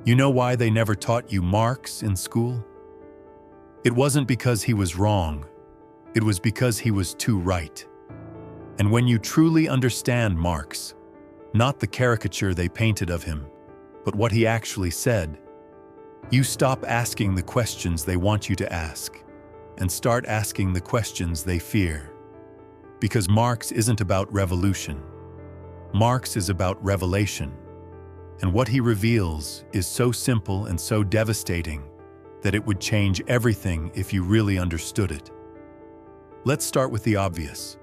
You know why they never taught you Marx in school? It wasn't because he was wrong. It was because he was too right. And when you truly understand Marx, not the caricature they painted of him, but what he actually said, you stop asking the questions they want you to ask and start asking the questions they fear. Because Marx isn't about revolution. Marx is about revelation. And what he reveals is so simple and so devastating that it would change everything if you really understood it. Let's start with the obvious.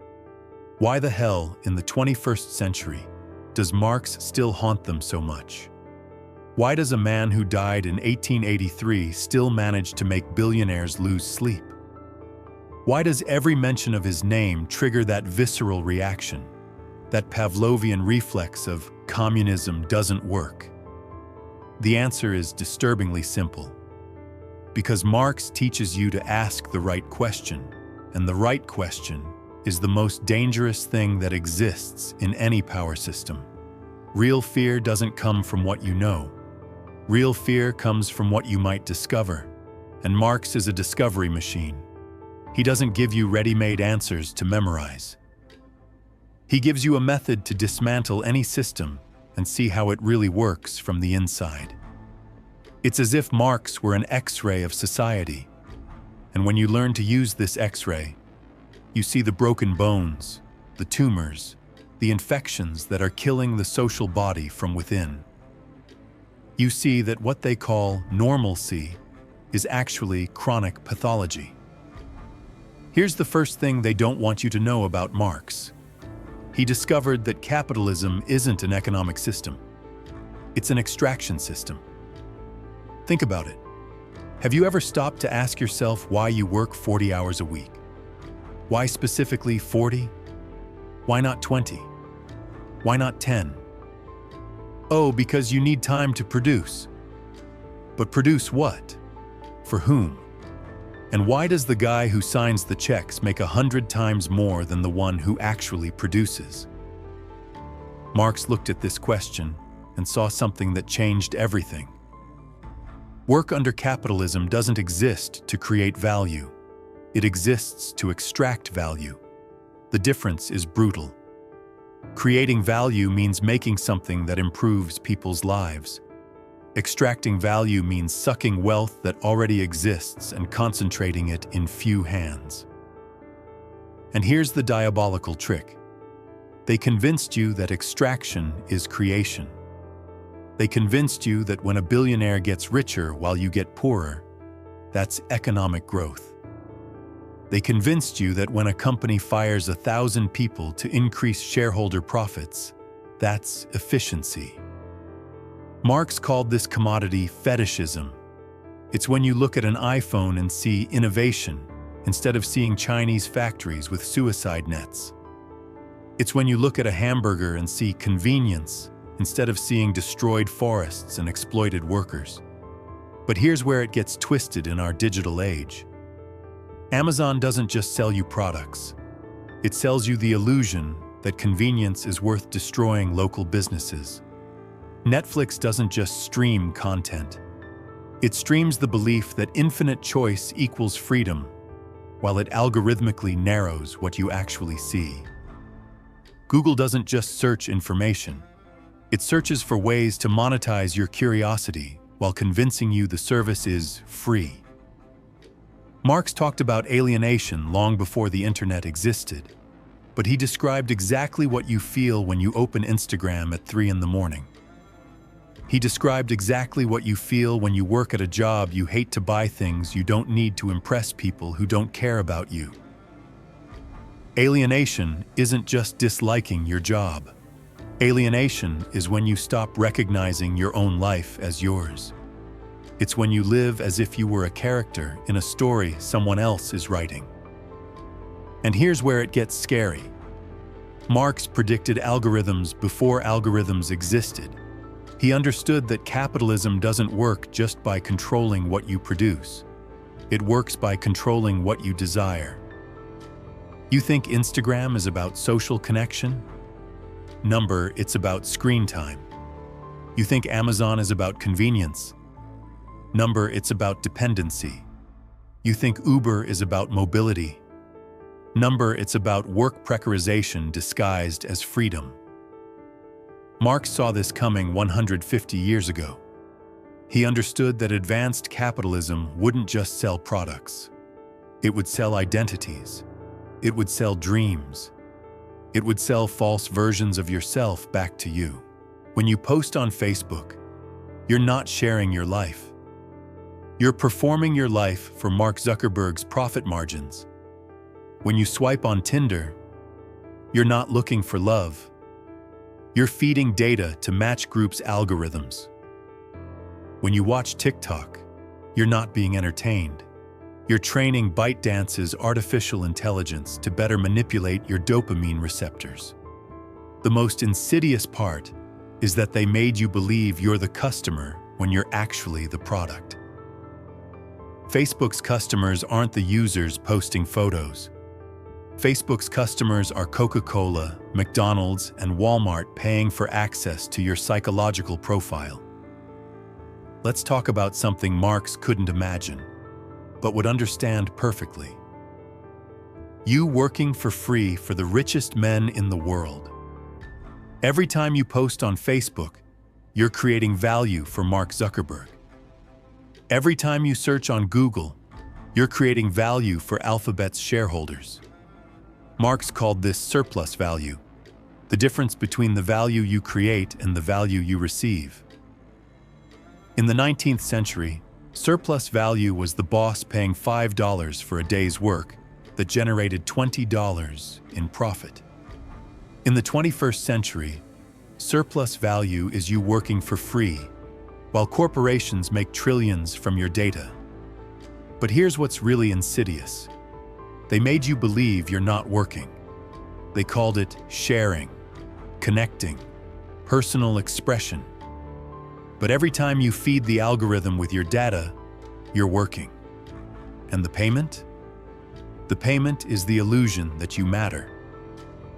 Why the hell, in the 21st century, does Marx still haunt them so much? Why does a man who died in 1883 still manage to make billionaires lose sleep? Why does every mention of his name trigger that visceral reaction, that Pavlovian reflex of communism doesn't work? The answer is disturbingly simple. Because Marx teaches you to ask the right question, and the right question is the most dangerous thing that exists in any power system. Real fear doesn't come from what you know. Real fear comes from what you might discover, and Marx is a discovery machine. He doesn't give you ready-made answers to memorize. He gives you a method to dismantle any system and see how it really works from the inside. It's as if Marx were an X-ray of society, and when you learn to use this X-ray, you see the broken bones, the tumors, the infections that are killing the social body from within. You see that what they call normalcy is actually chronic pathology. Here's the first thing they don't want you to know about Marx. He discovered that capitalism isn't an economic system. It's an extraction system. Think about it. Have you ever stopped to ask yourself why you work 40 hours a week? Why specifically 40? Why not 20? Why not 10? Oh, because you need time to produce. But produce what? For whom? And why does the guy who signs the checks make 100 times more than the one who actually produces? Marx looked at this question and saw something that changed everything. Work under capitalism doesn't exist to create value. It exists to extract value. The difference is brutal. Creating value means making something that improves people's lives. Extracting value means sucking wealth that already exists and concentrating it in few hands. And here's the diabolical trick. They convinced you that extraction is creation. They convinced you that when a billionaire gets richer while you get poorer, that's economic growth. They convinced you that when a company fires 1,000 people to increase shareholder profits, that's efficiency. Marx called this commodity fetishism. It's when you look at an iPhone and see innovation instead of seeing Chinese factories with suicide nets. It's when you look at a hamburger and see convenience instead of seeing destroyed forests and exploited workers. But here's where it gets twisted in our digital age. Amazon doesn't just sell you products. It sells you the illusion that convenience is worth destroying local businesses. Netflix doesn't just stream content. It streams the belief that infinite choice equals freedom, while it algorithmically narrows what you actually see. Google doesn't just search information. It searches for ways to monetize your curiosity while convincing you the service is free. Marx talked about alienation long before the internet existed, but he described exactly what you feel when you open Instagram at 3 in the morning. He described exactly what you feel when you work at a job you hate to buy things you don't need to impress people who don't care about you. Alienation isn't just disliking your job. Alienation is when you stop recognizing your own life as yours. It's when you live as if you were a character in a story someone else is writing. And here's where it gets scary. Marx predicted algorithms before algorithms existed. He understood that capitalism doesn't work just by controlling what you produce. It works by controlling what you desire. You think Instagram is about social connection? It's about screen time. You think Amazon is about convenience. Number, it's about dependency. You think Uber is about mobility. Number, it's about work precarization disguised as freedom. Marx saw this coming 150 years ago. He understood that advanced capitalism wouldn't just sell products. It would sell identities. It would sell dreams. It would sell false versions of yourself back to you. When you post on Facebook, you're not sharing your life. You're performing your life for Mark Zuckerberg's profit margins. When you swipe on Tinder, you're not looking for love. You're feeding data to match groups' algorithms. When you watch TikTok, you're not being entertained. You're training ByteDance's artificial intelligence to better manipulate your dopamine receptors. The most insidious part is that they made you believe you're the customer when you're actually the product. Facebook's customers aren't the users posting photos. Facebook's customers are Coca-Cola, McDonald's, and Walmart paying for access to your psychological profile. Let's talk about something Marx couldn't imagine, but would understand perfectly. You working for free for the richest men in the world. Every time you post on Facebook, you're creating value for Mark Zuckerberg. Every time you search on Google, you're creating value for Alphabet's shareholders. Marx called this surplus value, the difference between the value you create and the value you receive. In the 19th century, surplus value was the boss paying $5 for a day's work that generated $20 in profit. In the 21st century, surplus value is you working for free, while corporations make trillions from your data. But here's what's really insidious. They made you believe you're not working. They called it sharing, connecting, personal expression. But every time you feed the algorithm with your data, you're working. And the payment? The payment is the illusion that you matter.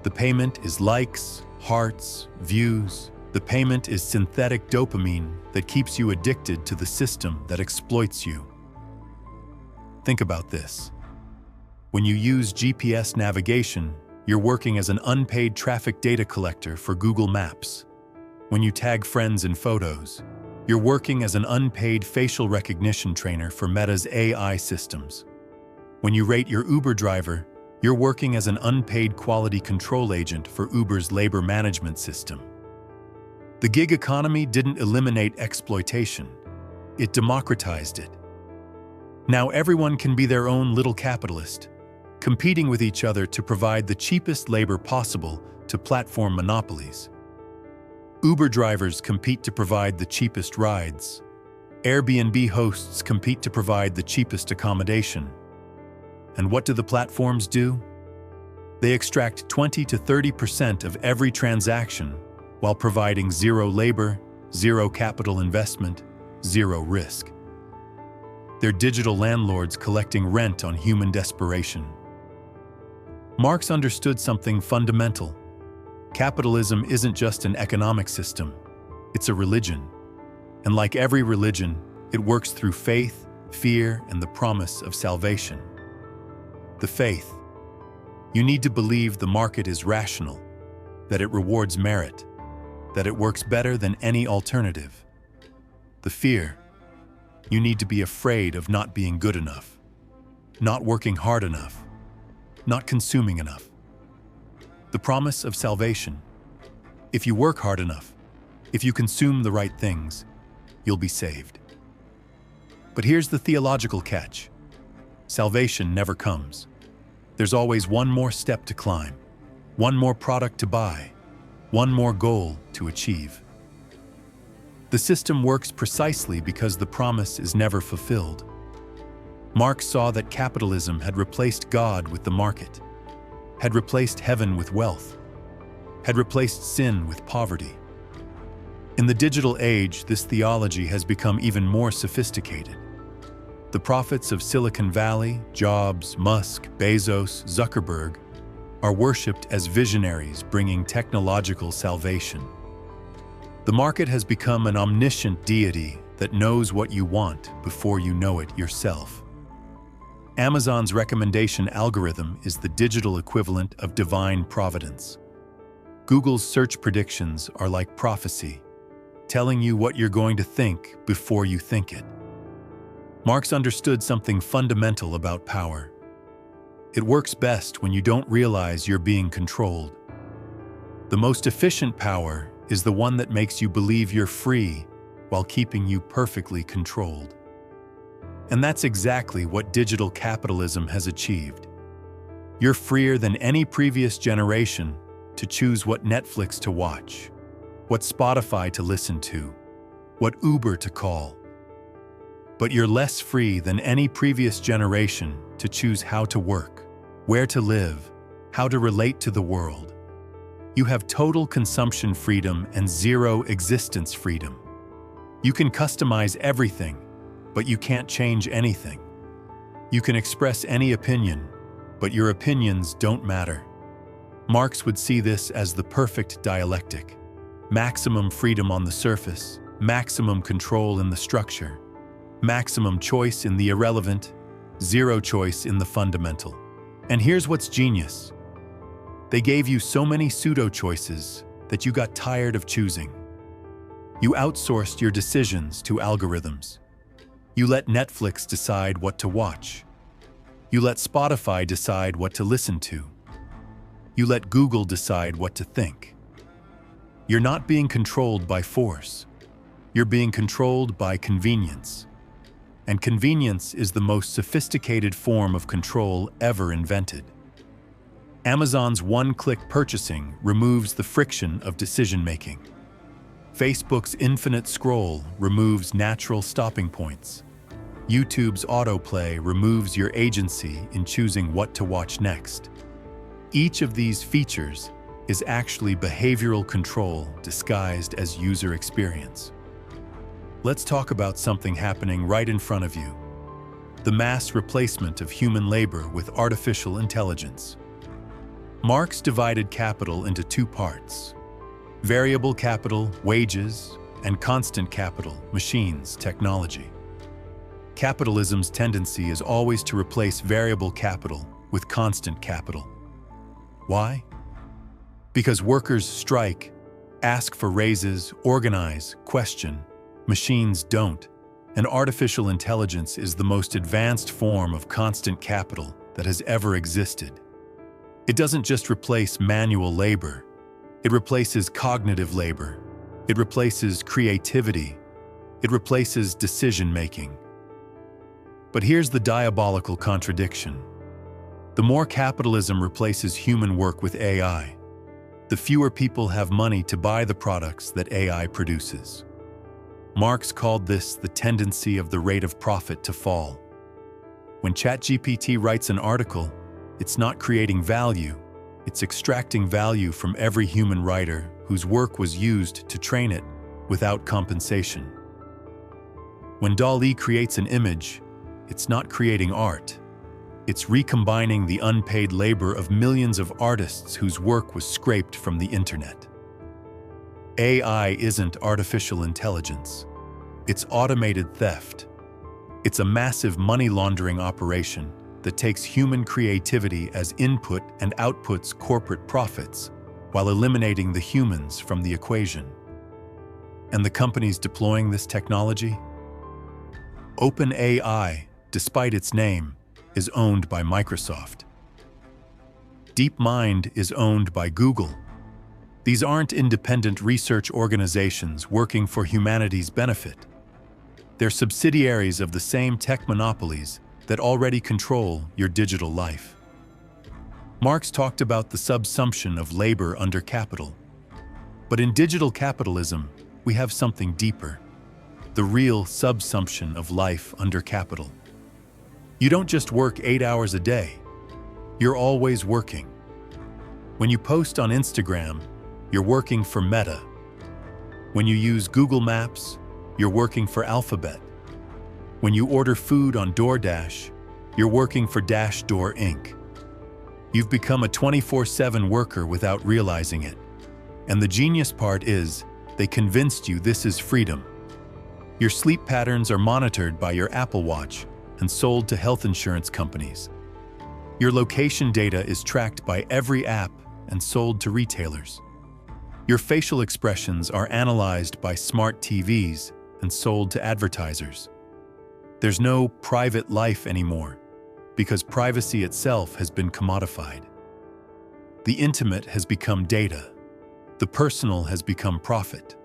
The payment is likes, hearts, views. The payment is synthetic dopamine that keeps you addicted to the system that exploits you. Think about this. When you use GPS navigation, you're working as an unpaid traffic data collector for Google Maps. When you tag friends in photos, you're working as an unpaid facial recognition trainer for Meta's AI systems. When you rate your Uber driver, you're working as an unpaid quality control agent for Uber's labor management system. The gig economy didn't eliminate exploitation. It democratized it. Now everyone can be their own little capitalist, competing with each other to provide the cheapest labor possible to platform monopolies. Uber drivers compete to provide the cheapest rides. Airbnb hosts compete to provide the cheapest accommodation. And what do the platforms do? They extract 20 to 30% of every transaction while providing zero labor, zero capital investment, zero risk. They're digital landlords collecting rent on human desperation. Marx understood something fundamental. Capitalism isn't just an economic system, it's a religion. And like every religion, it works through faith, fear, and the promise of salvation. The faith. You need to believe the market is rational, that it rewards merit, that it works better than any alternative. The fear. You need to be afraid of not being good enough, not working hard enough, not consuming enough. The promise of salvation. If you work hard enough, if you consume the right things, you'll be saved. But here's the theological catch. Salvation never comes. There's always one more step to climb, one more product to buy, one more goal to achieve. The system works precisely because the promise is never fulfilled. Marx saw that capitalism had replaced God with the market, had replaced heaven with wealth, had replaced sin with poverty. In the digital age, this theology has become even more sophisticated. The prophets of Silicon Valley, Jobs, Musk, Bezos, Zuckerberg, are worshipped as visionaries bringing technological salvation. The market has become an omniscient deity that knows what you want before you know it yourself. Amazon's recommendation algorithm is the digital equivalent of divine providence. Google's search predictions are like prophecy, telling you what you're going to think before you think it. Marx understood something fundamental about power. It works best when you don't realize you're being controlled. The most efficient power is the one that makes you believe you're free while keeping you perfectly controlled. And that's exactly what digital capitalism has achieved. You're freer than any previous generation to choose what Netflix to watch, what Spotify to listen to, what Uber to call. But you're less free than any previous generation to choose how to work, where to live, how to relate to the world. You have total consumption freedom and zero existence freedom. You can customize everything, but you can't change anything. You can express any opinion, but your opinions don't matter. Marx would see this as the perfect dialectic: maximum freedom on the surface, maximum control in the structure, maximum choice in the irrelevant, zero choice in the fundamental. And here's what's genius. They gave you so many pseudo-choices that you got tired of choosing. You outsourced your decisions to algorithms. You let Netflix decide what to watch. You let Spotify decide what to listen to. You let Google decide what to think. You're not being controlled by force. You're being controlled by convenience. And convenience is the most sophisticated form of control ever invented. Amazon's one-click purchasing removes the friction of decision-making. Facebook's infinite scroll removes natural stopping points. YouTube's autoplay removes your agency in choosing what to watch next. Each of these features is actually behavioral control disguised as user experience. Let's talk about something happening right in front of you: the mass replacement of human labor with artificial intelligence. Marx divided capital into two parts: variable capital, wages, and constant capital, machines, technology. Capitalism's tendency is always to replace variable capital with constant capital. Why? Because workers strike, ask for raises, organize, question. Machines don't, and artificial intelligence is the most advanced form of constant capital that has ever existed. It doesn't just replace manual labor. It replaces cognitive labor. It replaces creativity. It replaces decision-making. But here's the diabolical contradiction. The more capitalism replaces human work with AI, the fewer people have money to buy the products that AI produces. Marx called this the tendency of the rate of profit to fall. When ChatGPT writes an article, it's not creating value, it's extracting value from every human writer whose work was used to train it without compensation. When DALL-E creates an image, it's not creating art. It's recombining the unpaid labor of millions of artists whose work was scraped from the internet. AI isn't artificial intelligence. It's automated theft. It's a massive money laundering operation that takes human creativity as input and outputs corporate profits while eliminating the humans from the equation. And the companies deploying this technology? OpenAI, despite its name, is owned by Microsoft. DeepMind is owned by Google. These aren't independent research organizations working for humanity's benefit. They're subsidiaries of the same tech monopolies that already control your digital life. Marx talked about the subsumption of labor under capital. But in digital capitalism, we have something deeper: the real subsumption of life under capital. You don't just work 8 hours a day. You're always working. When you post on Instagram, you're working for Meta. When you use Google Maps, you're working for Alphabet. When you order food on DoorDash, you're working for Dashdoor Inc. You've become a 24/7 worker without realizing it. And the genius part is, They convinced you this is freedom. Your sleep patterns are monitored by your Apple Watch and sold to health insurance companies. Your location data is tracked by every app and sold to retailers. Your facial expressions are analyzed by smart TVs and sold to advertisers. There's no private life anymore, because privacy itself has been commodified. The intimate has become data. The personal has become profit.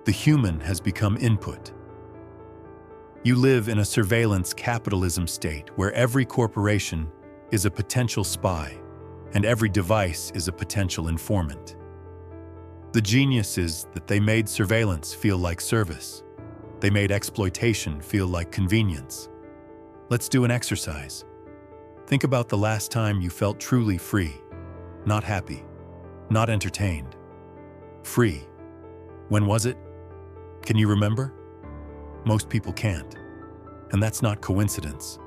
The human has become input. You live in a surveillance capitalism state where every corporation is a potential spy and every device is a potential informant. The genius is that they made surveillance feel like service. They made exploitation feel like convenience. Let's do an exercise. Think about the last time you felt truly free, not happy, not entertained. Free. When was it? Can you remember? Most people can't. And that's not coincidence.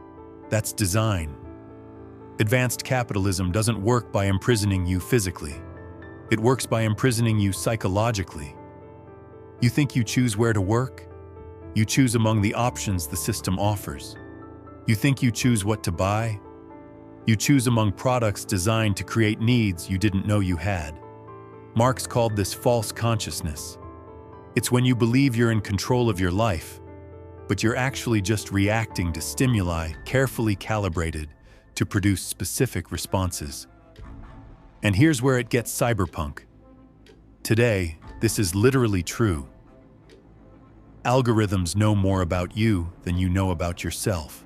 That's design. Advanced capitalism doesn't work by imprisoning you physically. It works by imprisoning you psychologically. You think you choose where to work? You choose among the options the system offers. You think you choose what to buy? You choose among products designed to create needs you didn't know you had. Marx called this false consciousness. It's when you believe you're in control of your life, but you're actually just reacting to stimuli carefully calibrated to produce specific responses. And here's where it gets cyberpunk. Today, this is literally true. Algorithms know more about you than you know about yourself.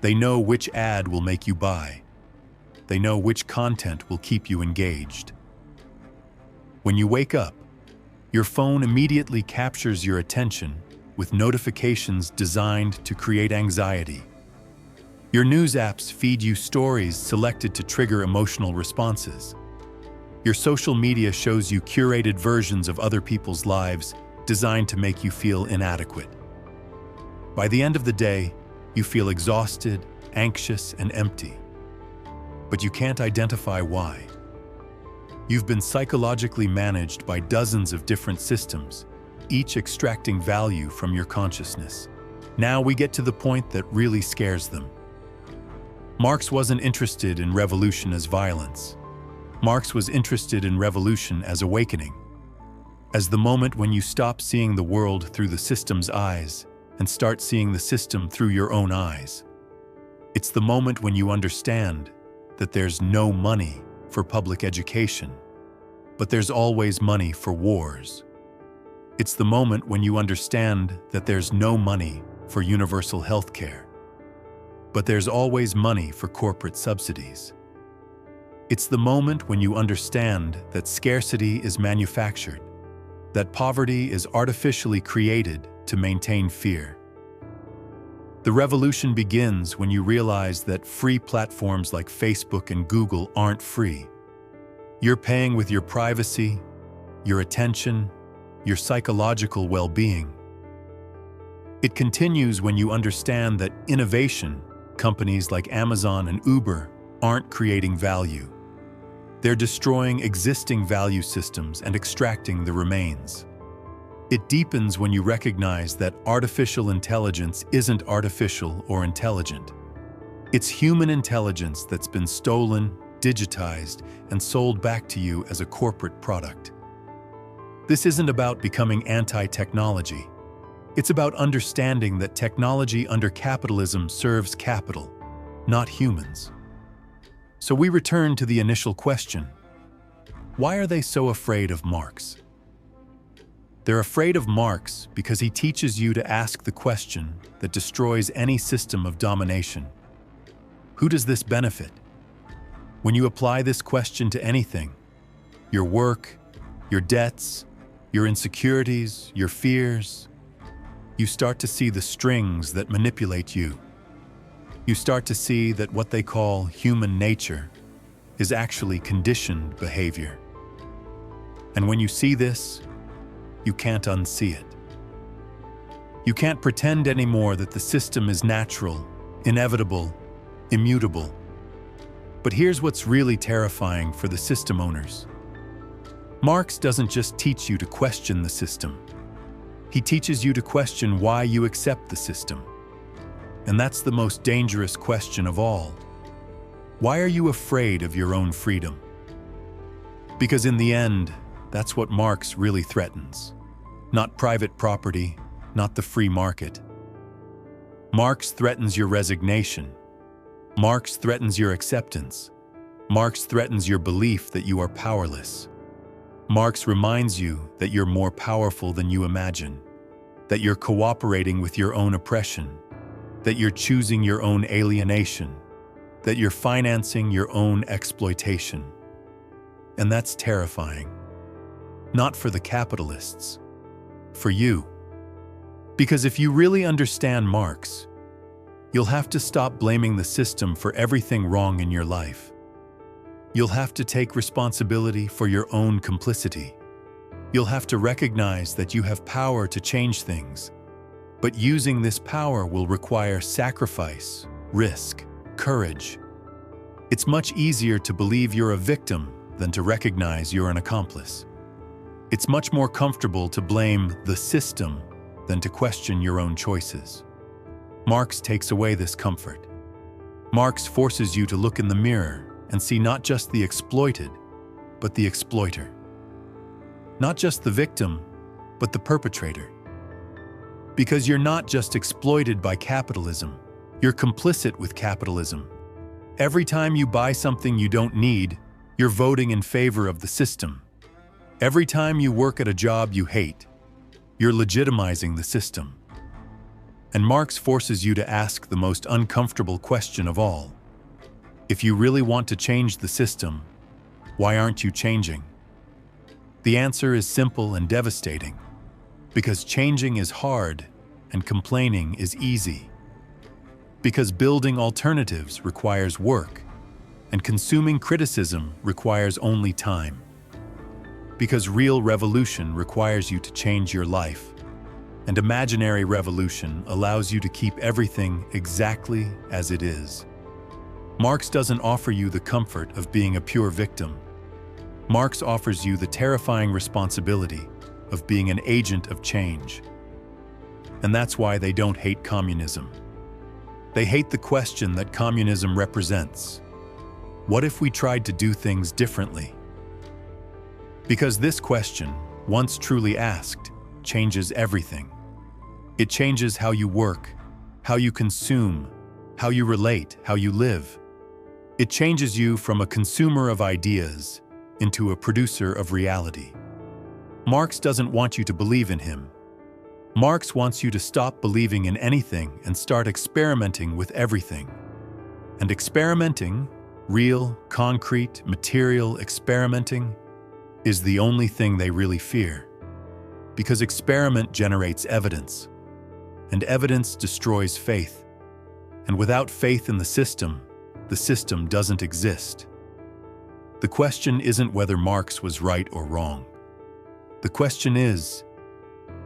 They know which ad will make you buy. They know which content will keep you engaged. When you wake up, your phone immediately captures your attention with notifications designed to create anxiety. Your news apps feed you stories selected to trigger emotional responses. Your social media shows you curated versions of other people's lives designed to make you feel inadequate. By the end of the day, you feel exhausted, anxious, and empty. But you can't identify why. You've been psychologically managed by dozens of different systems, each extracting value from your consciousness. Now we get to the point that really scares them. Marx wasn't interested in revolution as violence. Marx was interested in revolution as awakening, as the moment when you stop seeing the world through the system's eyes and start seeing the system through your own eyes. It's the moment when you understand that there's no money for public education, but there's always money for wars. It's the moment when you understand that there's no money for universal health care, but there's always money for corporate subsidies. It's the moment when you understand that scarcity is manufactured, that poverty is artificially created to maintain fear. The revolution begins when you realize that free platforms like Facebook and Google aren't free. You're paying with your privacy, your attention, your psychological well-being. It continues when you understand that innovation, companies like Amazon and Uber, aren't creating value. They're destroying existing value systems and extracting the remains. It deepens when you recognize that artificial intelligence isn't artificial or intelligent. It's human intelligence that's been stolen, digitized, and sold back to you as a corporate product. This isn't about becoming anti-technology. It's about understanding that technology under capitalism serves capital, not humans. So we return to the initial question. Why are they so afraid of Marx? They're afraid of Marx because he teaches you to ask the question that destroys any system of domination. Who does this benefit? When you apply this question to anything, your work, your debts, your insecurities, your fears, you start to see the strings that manipulate you. You start to see that what they call human nature is actually conditioned behavior. And when you see this, you can't unsee it. You can't pretend anymore that the system is natural, inevitable, immutable. But here's what's really terrifying for the system owners. Marx doesn't just teach you to question the system. He teaches you to question why you accept the system. And that's the most dangerous question of all. Why are you afraid of your own freedom? Because in the end, that's what Marx really threatens. Not private property, not the free market. Marx threatens your resignation. Marx threatens your acceptance. Marx threatens your belief that you are powerless. Marx reminds you that you're more powerful than you imagine, that you're cooperating with your own oppression, that you're choosing your own alienation, that you're financing your own exploitation. And that's terrifying. Not for the capitalists, for you. Because if you really understand Marx, you'll have to stop blaming the system for everything wrong in your life. You'll have to take responsibility for your own complicity. You'll have to recognize that you have power to change things, but using this power will require sacrifice, risk, courage. It's much easier to believe you're a victim than to recognize you're an accomplice. It's much more comfortable to blame the system than to question your own choices. Marx takes away this comfort. Marx forces you to look in the mirror and see not just the exploited, but the exploiter. Not just the victim, but the perpetrator. Because you're not just exploited by capitalism, you're complicit with capitalism. Every time you buy something you don't need, you're voting in favor of the system. Every time you work at a job you hate, you're legitimizing the system. And Marx forces you to ask the most uncomfortable question of all. If you really want to change the system, why aren't you changing? The answer is simple and devastating. Because changing is hard and complaining is easy. Because building alternatives requires work and consuming criticism requires only time. Because real revolution requires you to change your life, and imaginary revolution allows you to keep everything exactly as it is. Marx doesn't offer you the comfort of being a pure victim. Marx offers you the terrifying responsibility of being an agent of change. And that's why they don't hate communism. They hate the question that communism represents. What if we tried to do things differently? Because this question, once truly asked, changes everything. It changes how you work, how you consume, how you relate, how you live. It changes you from a consumer of ideas into a producer of reality. Marx doesn't want you to believe in him. Marx wants you to stop believing in anything and start experimenting with everything. And experimenting, real, concrete, material experimenting, is the only thing they really fear. Because experiment generates evidence, and evidence destroys faith. And without faith in the system doesn't exist. The question isn't whether Marx was right or wrong. The question is,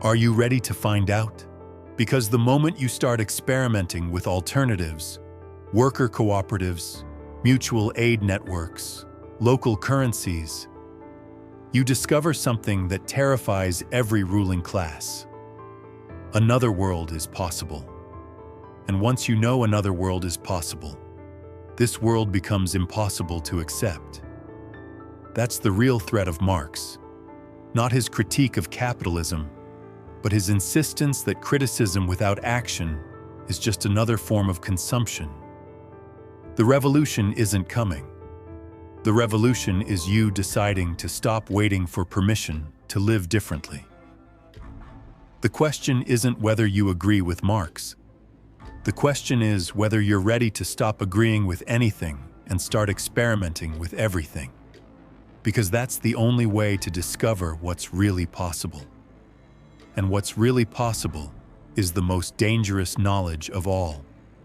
are you ready to find out? Because the moment you start experimenting with alternatives, worker cooperatives, mutual aid networks, local currencies, you discover something that terrifies every ruling class. Another world is possible. And once you know another world is possible, this world becomes impossible to accept. That's the real threat of Marx. Not his critique of capitalism, but his insistence that criticism without action is just another form of consumption. The revolution isn't coming. The revolution is you deciding to stop waiting for permission to live differently. The question isn't whether you agree with Marx. The question is whether you're ready to stop agreeing with anything and start experimenting with everything. Because that's the only way to discover what's really possible. And what's really possible is the most dangerous knowledge of all.